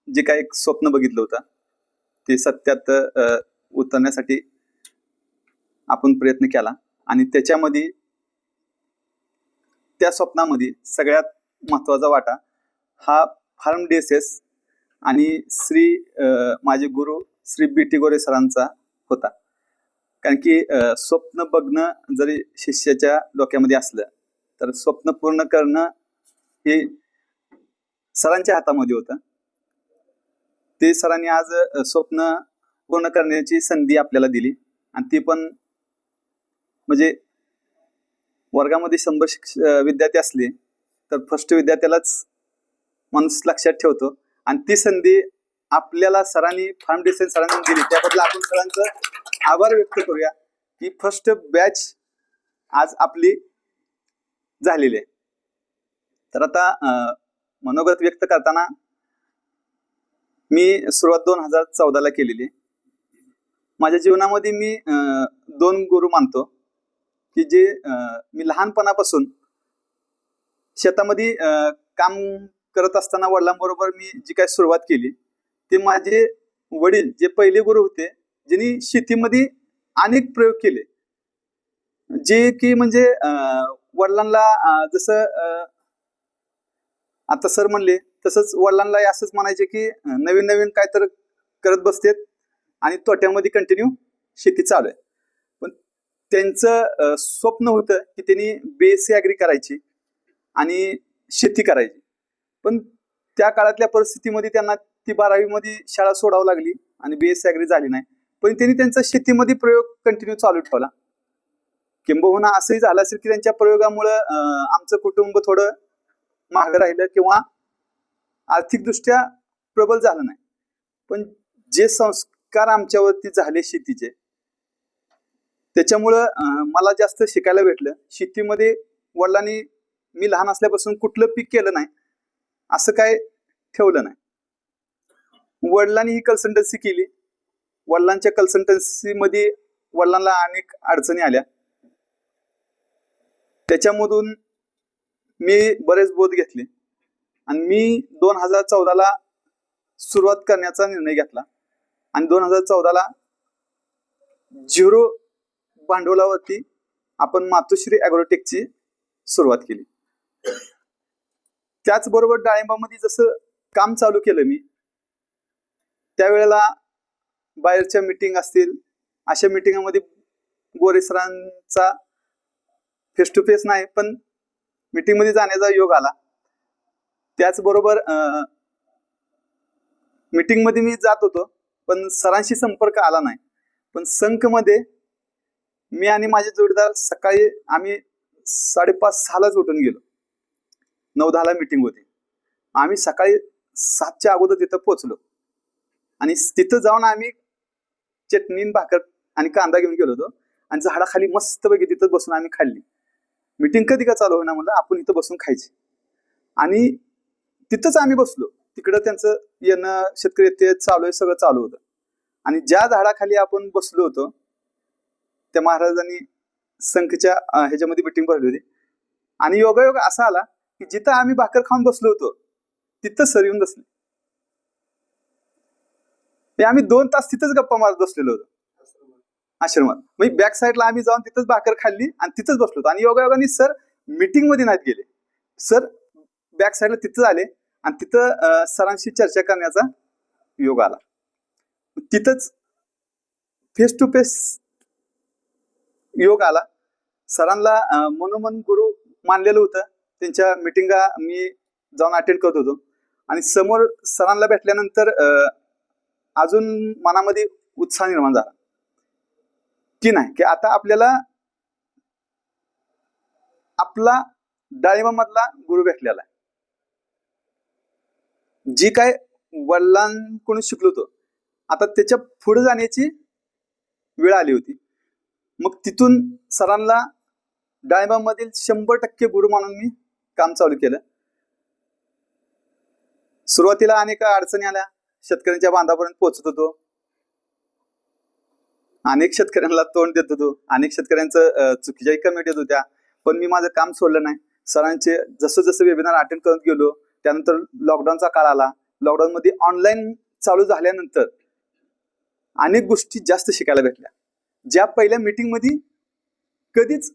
जे काही एक स्वप्न बघितलं होतं ते सत्यात उतरण्यासाठी आपण प्रयत्न केला आणि त्याच्यामध्ये त्या स्वप्नामध्ये सगळ्यात महत्वाचा वाटा हा फार्म DSS आणि माझे गुरु श्री BT गोरे सरांचा होता. कारण की स्वप्न बघणं जरी शिष्याच्या डोक्यामध्ये असलं तर स्वप्न पूर्ण करणं हे सरांच्या हातामध्ये होतं. ते सरांनी आज स्वप्न पूर्ण करण्याची संधी आपल्याला दिली आणि ती पण म्हणजे वर्गामध्ये 100 विद्यार्थी असले तर फर्स्ट विद्यार्थ्यालाच माणूस लक्षात ठेवतो आणि ती संधी आपल्याला सरांनी फार्म DSS सरांनी दिली. त्याबद्दल आपण सरांचं आभार व्यक्त करूया की फर्स्ट बॅच आज आपली झालेली आहे. तर आता मनोगत व्यक्त करताना मी सुरुवात 2014ला केलेली. माझ्या जीवनामध्ये मी 2 गुरु मानतो की जे मी लहानपणापासून शेतामध्ये काम करत असताना वडिलांबरोबर मी जी काही सुरुवात केली ते माझे वडील जे पहिले गुरु होते ज्यांनी शेतीमध्ये अनेक प्रयोग केले जे की म्हणजे वडिलांना जसं आता सर म्हणले तसंच वडिलांना असंच म्हणायचे की नवीन नवीन काय तर करत बसतेत आणि तोट्यामध्ये कंटिन्यू शेती चालू आहे. पण त्यांचं स्वप्न होतं की त्यांनी BSc ॲग्री करायची आणि शेती करायची. पण त्या काळातल्या परिस्थितीमध्ये त्यांना ती 12वी शाळा सोडावी लागली आणि BSc ॲग्री झाली नाही. पण त्यांनी त्यांचा शेतीमध्ये प्रयोग कंटिन्यू चालू ठेवला. किंबहुना असंही झालं असेल की त्यांच्या प्रयोगामुळं आमचं कुटुंब थोडं मागं राहिलं किंवा आर्थिकदृष्ट्या प्रबल झालं नाही. पण जे संस्कार आमच्यावरती झाले शेतीचे त्याच्यामुळं मला जास्त शिकायला भेटलं. शेतीमध्ये वडिलांनी मी लहान असल्यापासून कुठलं पीक केलं नाही असं काय ठेवलं नाही. वडिलांनी ही कन्सल्टन्सी केली. वडिलांच्या कन्सल्टन्सीमध्ये वडिलांना अनेक अडचणी आल्या. त्याच्यामधून मी बरेच बोध घेतले आणि मी 2014ला सुरुवात करण्याचा निर्णय घेतला आणि 2014ला 0 भांडवलावरती आपण मातोश्री ॲग्रोटेकची सुरुवात केली. त्याचबरोबर डाळिंबामध्ये जसं काम चालू केलं मी त्यावेळेला बाहेरच्या मीटिंग असतील अशा मीटिंगामध्ये गोरे सरांचा फेस टू फेस नाही पण मीटिंगमध्ये जाण्याचा योग आला. त्याचबरोबर मीटिंगमध्ये मी जात होतो पण सरांशी संपर्क आला नाही. पण संघमध्ये मी आणि माझे जोडीदार सकाळी आम्ही 5:30-6लाच उठून गेलो. 9-10ला मीटिंग होती. आम्ही सकाळी 7च्या अगोदर तिथं पोहोचलो आणि तिथं जाऊन आम्ही चटणी भाकर आणि कांदा घेऊन गेलो होतो आणि झाडाखाली मस्तपैकी तिथं बसून आम्ही खाल्ली. मीटिंग कधी का चालू होईना म्हणलं आपण इथं बसून खायची आणि तिथंच आम्ही बसलो. तिकडं त्यांचं येणं शेतकरी ते चालू आहे सगळं चालू होतं आणि ज्या झाडाखाली आपण बसलो होतो त्या महाराजांनी संघच्या ह्याच्यामध्ये मीटिंग भरली होती आणि योगायोग असा आला की जिथं आम्ही भाकर खाऊन बसलो होतो तिथं सर येऊन बसले. ते आम्ही 2 तास तिथंच गप्पा मारत बसलेलो होतो आश्रमात. म्हणजे बॅक साईडला आम्ही जाऊन तिथंच भाकर खाल्ली आणि तिथंच बसलो होतो आणि योगायोगाने सर मीटिंग मध्ये नाहीत गेले. सर बॅक साईडला तिथं आले आणि तिथं सरांशी चर्चा करण्याचा योग आला. तिथंच फेस टू फेस योग आला. सरांना मनोमन गुरु मानलेलं होतं. त्यांच्या मीटिंगा मी जाऊन अटेंड करत होतो आणि समोर सरांना भेटल्यानंतर अजून मनामध्ये उत्साह निर्माण झाला की नाही की आता आपल्याला आपला डाळिंबामधला गुरु भेटलेला आहे. जी काय वडिलांकडून शिकलो होतो आता त्याच्या पुढे जाण्याची वेळ आली होती. मग तिथून सरांना डाळिंबामधील 100% गुरु मानून मी काम चालू केलं. सुरुवातीला अनेक अडचणी आल्या. शेतकऱ्यांच्या बांधापर्यंत पोहोचत होतो. अनेक शेतकऱ्यांना तोंड देत होतो. अनेक शेतकऱ्यांचं चुकीच्याही कमेंट येत होत्या. पण मी माझं काम सोडलं नाही. सरांचे जसं जसं वेबिनार अटेंड करत गेलो त्यानंतर लॉकडाऊनचा काळ आला. लॉकडाऊन मध्ये ऑनलाईन चालू झाल्यानंतर अनेक गोष्टी जास्त शिकायला भेटल्या, ज्या पहिल्या मीटिंग मध्ये कधीच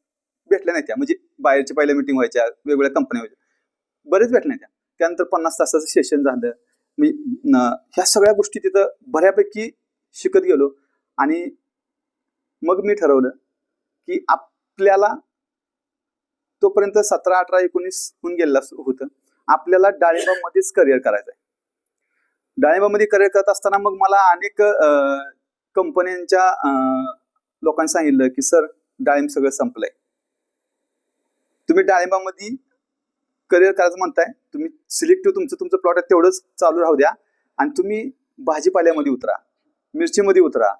भेटल्या नाही त्या. म्हणजे बाहेरच्या पहिल्या मीटिंग व्हायच्या, वेगवेगळ्या कंपन्या व्हायच्या, बरेच भेटल्या नाही त्या. त्यानंतर 50 तासाचं सेशन झालं. मी ह्या सगळ्या गोष्टी तिथं बऱ्यापैकी शिकत गेलो. आणि मग मी ठरवलं की आपल्याला तोपर्यंत 17, 18, 19 होऊन गेलेलं होतं, आपल्याला डाळिंबामध्येच करिअर करायचं आहे. डाळिंबामध्ये करिअर करत असताना मग मला अनेक कंपन्यांच्या लोकांनी सांगितलं की सर, डाळिंब सगळं संपलंय, तुम्ही डाळिंबामध्ये करिअर करायचं म्हणताय, तुम्ही सिलेक्टिव्ह तुमचं प्लॉट आहे तेवढंच चालू राहू द्या आणि तुम्ही भाजीपाल्यामध्ये उतरा, मिरचीमध्ये उतरा,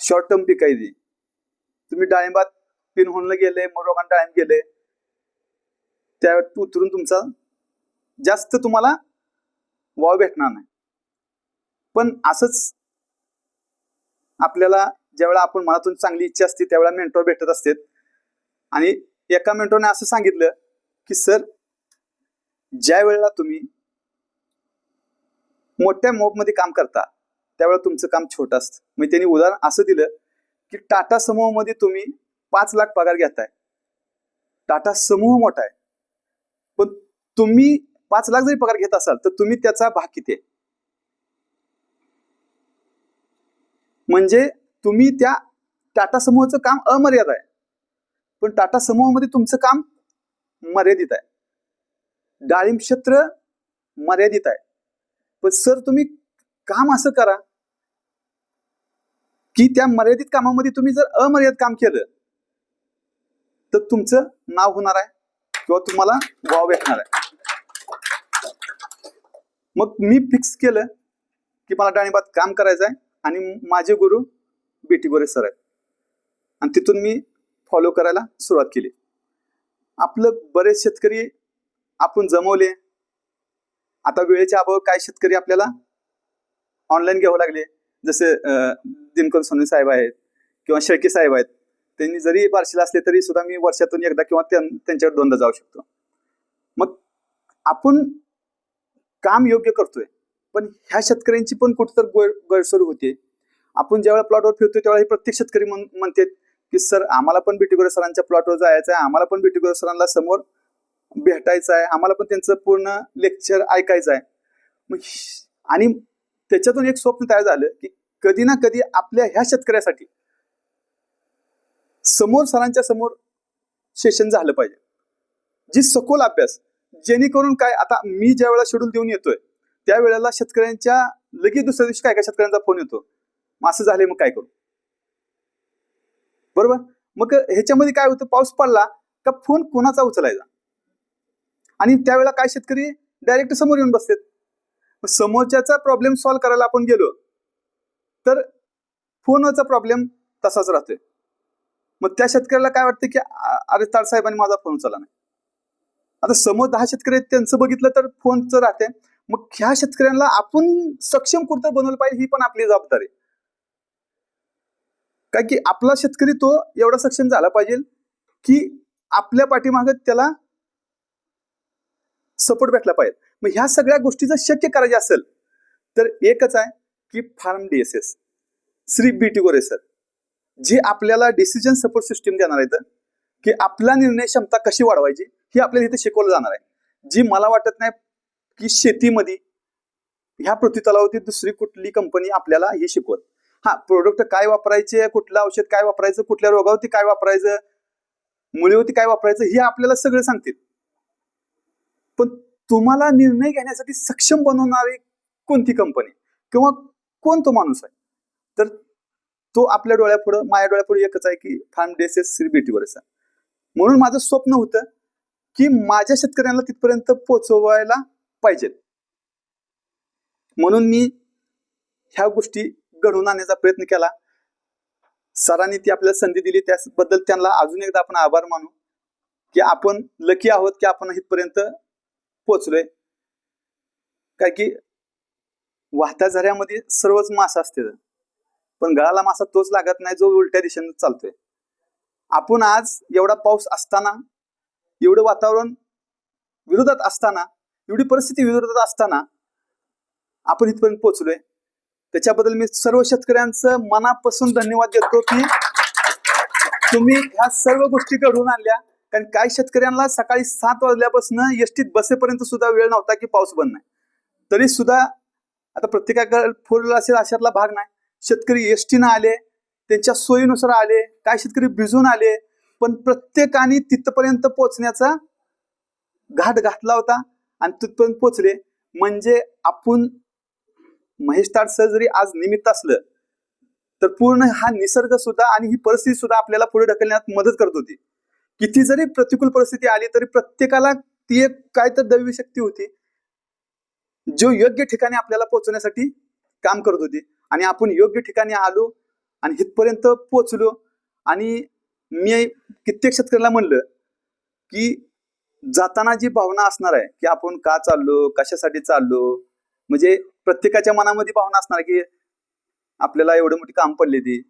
शॉर्ट टर्म पिकायची. तुम्ही डाळिंबात पिन होणं गेले, मोरोगान डाळिंब गेले, त्या उतरून तुमचा जास्त तुम्हाला वाव भेटणार नाही. पण असंच आपल्याला ज्यावेळेला आपण मनातून चांगली इच्छा असते त्यावेळेला मेंटॉर भेटत असतात. आणि एका मेंटॉरने असं सांगितलं की सर, ज्या वेळेला तुम्ही मोठ्या मॉबमध्ये काम करता त्यावेळेला तुमचं काम छोटं असतं. म्हणजे त्यांनी उदाहरण असं दिलं की टाटा समूहामध्ये तुम्ही 5 लाख पगार घेताय, टाटा समूह मोठा आहे, पण तुम्ही 5 लाख जरी पगार घेत असाल तर तुम्ही त्याचा भाग किती आहे? म्हणजे तुम्ही त्या टाटा समूहाचं काम अमर्याद आहे, पण टाटा समूहामध्ये तुमचं काम मर्यादित आहे. डाळिंब क्षेत्र मर्यादित आहे, पण सर तुम्ही काम असं करा की त्या मर्यादित कामामध्ये तुम्ही जर अमर्यादित काम केलं तर तुमचं नाव होणार आहे किंवा तुम्हाला वाव भेटणार आहे. मग मी फिक्स केलं की मला डाळिंबात काम करायचं आहे आणि माझे गुरु बीटी गोरे सर आहेत, आणि तिथून मी फॉलो करायला सुरुवात केली. आपलं बरेच शेतकरी आपण जमवले. आता वेळेच्या अभाव काय शेतकरी आपल्याला ऑनलाईन घ्यावं लागले, जसे दिनकर सोनवणे साहेब आहेत किंवा शेळके साहेब आहेत. त्यांनी जरी बार्शीला असले तरी सुद्धा मी वर्षातून एकदा किंवा त्यांच्याकडे 2दा जाऊ शकतो. मग आपण काम योग्य करतोय, पण ह्या शेतकऱ्यांची पण कुठेतरी गैरसोय होते. आपण ज्यावेळेला प्लॉटवर फिरतोय त्यावेळेला प्रत्येक शेतकरी म्हणतात की सर, आम्हाला पण बीटी गोरे सरांच्या प्लॉटवर जायचं आहे, आम्हाला पण बीटी गोरे सरांना समोर भेटायचं आहे, आम्हाला पण त्यांचं पूर्ण लेक्चर ऐकायचं आहे. मग आणि त्याच्यातून एक स्वप्न तयार झालं की कधी ना कधी आपल्या ह्या शेतकऱ्यासाठी समोर सरांच्या समोर सेशन झालं पाहिजे, जी सखोल अभ्यास, जेणेकरून काय, आता मी ज्या वेळेला शेड्यूल देऊन येतोय त्यावेळेला शेतकऱ्यांच्या लगेच दुसऱ्या दिवशी काय शेतकऱ्यांचा फोन येतो, मग असं झालंय, मग काय करू? बरोबर. मग ह्याच्यामध्ये काय होतं, पाऊस पडला का फोन कोणाचा उचलायचा, आणि त्यावेळेला काय शेतकरी डायरेक्ट समोर येऊन बसतात. समोरच्याचा प्रॉब्लेम सॉल्व्ह करायला आपण गेलो तर फोनचा प्रॉब्लेम तसाच राहतोय. मग त्या शेतकऱ्याला काय वाटतं की अरे, ताळसाहेबांनी माझा फोन उचलला नाही. आता समोर 10 शेतकरी आहेत, त्यांचं बघितलं तर फोनचं राहते. मग ह्या शेतकऱ्यांना आपण सक्षम कुठं बनवलं पाहिजे, ही पण आपली जबाबदारी. काय की आपला शेतकरी तो एवढा सक्षम झाला पाहिजे की आपल्या पाठीमागे त्याला सपोर्ट भेटला पाहिजे. मग ह्या सगळ्या गोष्टी जर शक्य करायच्या असेल तर एकच आहे की फार्म DSS श्री बीटी गोरे सर, जे आपल्याला डिसिजन सपोर्ट सिस्टीम देणार आहेत की आपला निर्णय क्षमता कशी वाढवायची हे आपल्याला इथे शिकवलं जाणार आहे. जी मला वाटत नाही की शेतीमध्ये ह्या पृथ्वीतलावरती दुसरी कुठली कंपनी आपल्याला हे शिकवत. हा, प्रोडक्ट काय वापरायचे, कुठलं औषध काय वापरायचं, कुठल्या रोगावरती काय वापरायचं, मुळीवरती काय वापरायचं, हे आपल्याला सगळं सांगतील. पण तुम्हाला निर्णय घेण्यासाठी सक्षम बनवणारी कोणती कंपनी किंवा कोण तो माणूस आहे, तर तो आपल्या डोळ्यापुढं, माझ्या डोळ्यापुढे एकच आहे की फार्म DSS श्री बीटी गोरे सर. म्हणून माझं स्वप्न होतं की माझ्या शेतकऱ्यांना तिथपर्यंत पोहोचवायला पाहिजे. म्हणून मी ह्या गोष्टी घडवून आणण्याचा प्रयत्न केला. सरांनी ती आपल्याला संधी दिली, त्याबद्दल त्यांना अजून एकदा आपण आभार मानू की आपण लकी आहोत की आपण इथपर्यंत पोहोचलोय. काय की वाहत्या झऱ्यामध्ये सर्वच मासा असते, पण गळाला मासा तोच लागत नाही जो उलट्या दिशेने चालतोय. आपण आज एवढा पाऊस असताना, एवढं वातावरण विरोधात असताना, एवढी परिस्थिती विरोधात असताना आपण इथपर्यंत पोहोचलोय. त्याच्याबद्दल मी सर्व शेतकऱ्यांचं मनापासून धन्यवाद देतो की तुम्ही ह्या सर्व गोष्टी घडवून आणल्या. कारण काही शेतकऱ्यांना सकाळी 7 वाजल्यापासून एसटीत बसेपर्यंत सुद्धा वेळ नव्हता की पाऊस बंद नाही. तरी सुद्धा आता प्रत्येकाकडे 4 व्हीलर असेल अशातला भाग नाही. शेतकरी एसटीनं आले, त्यांच्या सोयीनुसार आले, काही शेतकरी भिजून आले, पण प्रत्येकाने तिथपर्यंत पोहोचण्याचा घाट घातला होता आणि तिथपर्यंत पोहोचले. म्हणजे आपण महेश ताडसर जरी आज निमित्त असलं तर पूर्ण हा निसर्ग सुद्धा आणि ही परिस्थिती सुद्धा आपल्याला पुढे ढकलण्यात मदत करत होती. किती जरी प्रतिकूल परिस्थिती आली तरी प्रत्येकाला ती एक काय तर दैवी शक्ती होती जो योग्य ठिकाणी आपल्याला पोहोचण्यासाठी काम करत होती. आणि आपण योग्य ठिकाणी आलो आणि इथपर्यंत पोहोचलो. आणि मी कित्येक शेतकऱ्याला म्हणलं की जाताना जी भावना असणार आहे की आपण का चाललो, कशासाठी चाललो, म्हणजे प्रत्येकाच्या मनामध्ये भावना असणार की आपल्याला एवढी मोठी काम पडली ती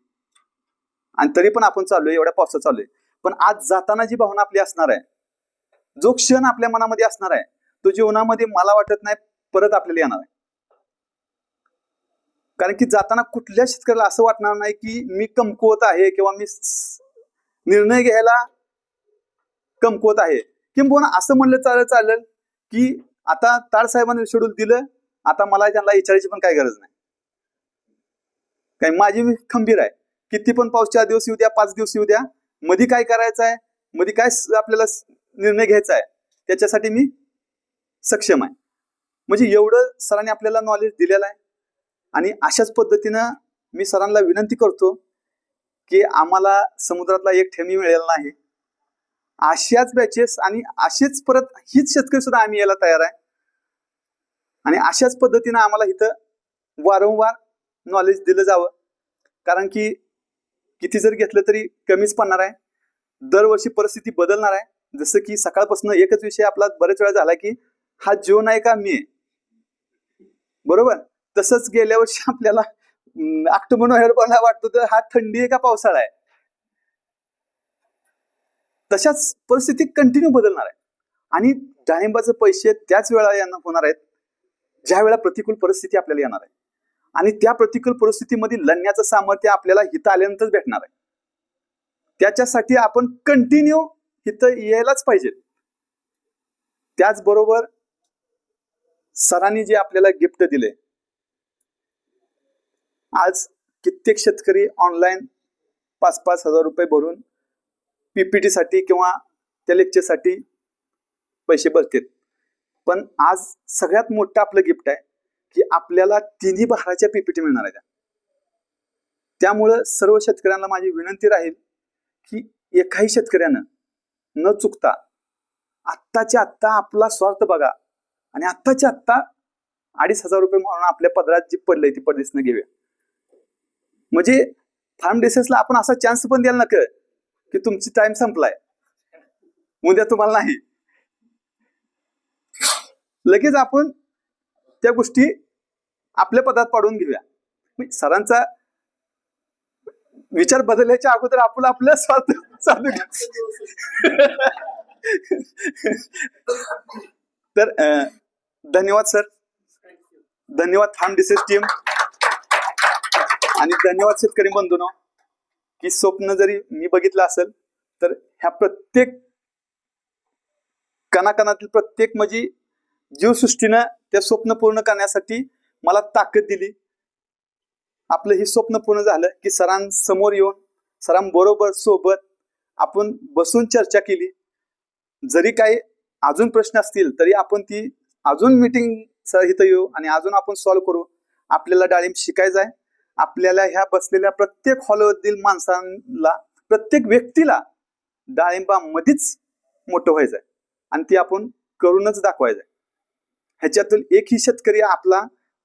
आणि तरी पण आपण चाललोय, एवढ्या पावसात चाललोय. पण आज जाताना जी भावना आपली असणार आहे, जो क्षण आपल्या मनामध्ये असणार आहे, तो जीवनामध्ये मला वाटत नाही परत आपल्याला येणार आहे. कारण की जाताना कुठल्या शेतकऱ्याला असं वाटणार नाही की मी कमकुवत आहे किंवा मी निर्णय घ्यायला कमकुवत आहे. किंबहुना असं म्हणलं चालेल की आता ताडसाहेबांनी शेड्यूल दिलं, आता मला त्यांना विचारायची पण काही गरज नाही. काही माझी मी खंबीर आहे. किती पण पाऊस 4 दिवस येऊ द्या, 5 दिवस येऊ द्या, मध्ये काय करायचं आहे, मध्ये काय आपल्याला निर्णय घ्यायचा आहे, त्याच्यासाठी मी सक्षम आहे. म्हणजे एवढं सरांनी आपल्याला नॉलेज दिलेलं आहे. आणि अशाच पद्धतीनं मी सरांना विनंती करतो की आम्हाला समुद्रातला एक थेंबही मिळेल नाही. अशाच बॅचेस आणि असेच परत हीच शेतकरी सुद्धा आम्ही यायला तयार आहे. आणि अशाच पद्धतीनं आम्हाला इथं वारंवार नॉलेज दिलं जावं. कारण की किती जर घेतलं तरी कमीच पडणार आहे. दरवर्षी परिस्थिती बदलणार आहे. जसं की सकाळपासून एकच विषय आपला बरेच वेळा झाला की हा जो नाही का मी आहे, बरोबर. तसंच गेल्या वर्षी आपल्याला ऑक्टोबर नोव्हेंबरला वाटतं तर हा थंडी आहे का पावसाळा आहे. तशाच परिस्थिती कंटिन्यू बदलणार आहे. आणि डाळिंबाचे पैसे त्याच वेळा यांना होणार आहेत ज्या वेळा प्रतिकूल परिस्थिती आपल्याला येणार आहे. आणि त्या प्रतिकूल परिस्थितीमध्ये लढण्याचं सामर्थ्य आपल्याला इथं आल्यानंतरच भेटणार आहे. त्याच्यासाठी आपण कंटिन्यू इथं यायलाच पाहिजे. त्याचबरोबर सरांनी जे आपल्याला गिफ्ट दिले, आज कित्येक शेतकरी ऑनलाईन 5-5 हजार रुपये भरून पीपीटी साठी किंवा त्या लेक्चरसाठी पैसे भरतात. पण आज सगळ्यात मोठं आपलं गिफ्ट आहे की आपल्याला 3 बहाराच्या पीपीटी मिळणार आहे. त्यामुळं सर्व शेतकऱ्यांना माझी विनंती राहील की एकाही शेतकऱ्यानं न चुकता आत्ताच्या आत्ता आपला स्वार्थ बघा आणि आत्ताच्या आत्ता 2,500 रुपये म्हणून आपल्या पदरात जी पडलंय ती पद्धतीनं घेऊया. म्हणजे फार्म डिसेसला आपण असा चान्स पण द्यायला नका की तुमची टाइम संपलाय, उद्या तुम्हाला नाही. लगेच आपण त्या गोष्टी आपल्या पदात पाडून घेऊया. सरांचा विचार बदलण्याच्या अगोदर आपण आपल्या स्वार्थ चालू घ्या. तर धन्यवाद सर, धन्यवाद फार्म डिसेस टीम आणि धन्यवाद शेतकरी बंधूंनो की स्वप्न जरी मी बघितलं असेल तर ह्या प्रत्येक कणाकणातील प्रत्येक म्हणजे जीवसृष्टीनं ते स्वप्न पूर्ण करण्यासाठी मला ताकद दिली. आपलं हे स्वप्न पूर्ण झालं की सरांसमोर येऊन सरांबरोबर सोबत आपण बसून चर्चा केली. जरी काही अजून प्रश्न असतील तरी आपण ती अजून मीटिंग इथं येऊ आणि अजून आपण सॉल्व्ह करू. आपल्याला डाळिंब शिकायचं आहे. आपल्याला ह्या बसलेल्या प्रत्येक हॉलमधील माणसांना, प्रत्येक व्यक्तीला डाळिंबामध्येच मोठं व्हायचं आहे आणि ती आपण करूनच दाखवायचं आहे. ह्याच्यातून एकही शेतकरी आपला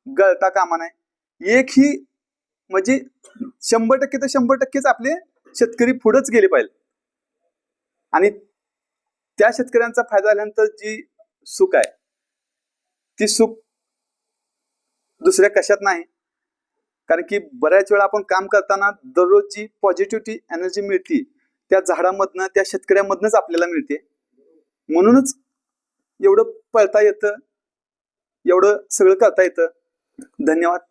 गळता कामा नाही. एकही म्हणजे 100% तर 100%च आपले शेतकरी पुढेच गेले पाहिजे. आणि त्या शेतकऱ्यांचा फायदा झाल्यानंतर जी सुख आहे ती सुख दुसऱ्या कशात नाही. कारण की बऱ्याच वेळा आपण काम करताना दररोज जी पॉझिटिव्हिटी एनर्जी मिळते त्या झाडामधनं, त्या शेतकऱ्यामधनच आपल्याला मिळते. म्हणूनच एवढं पळता येतं, एवढं सगळं करता येतं. धन्यवाद.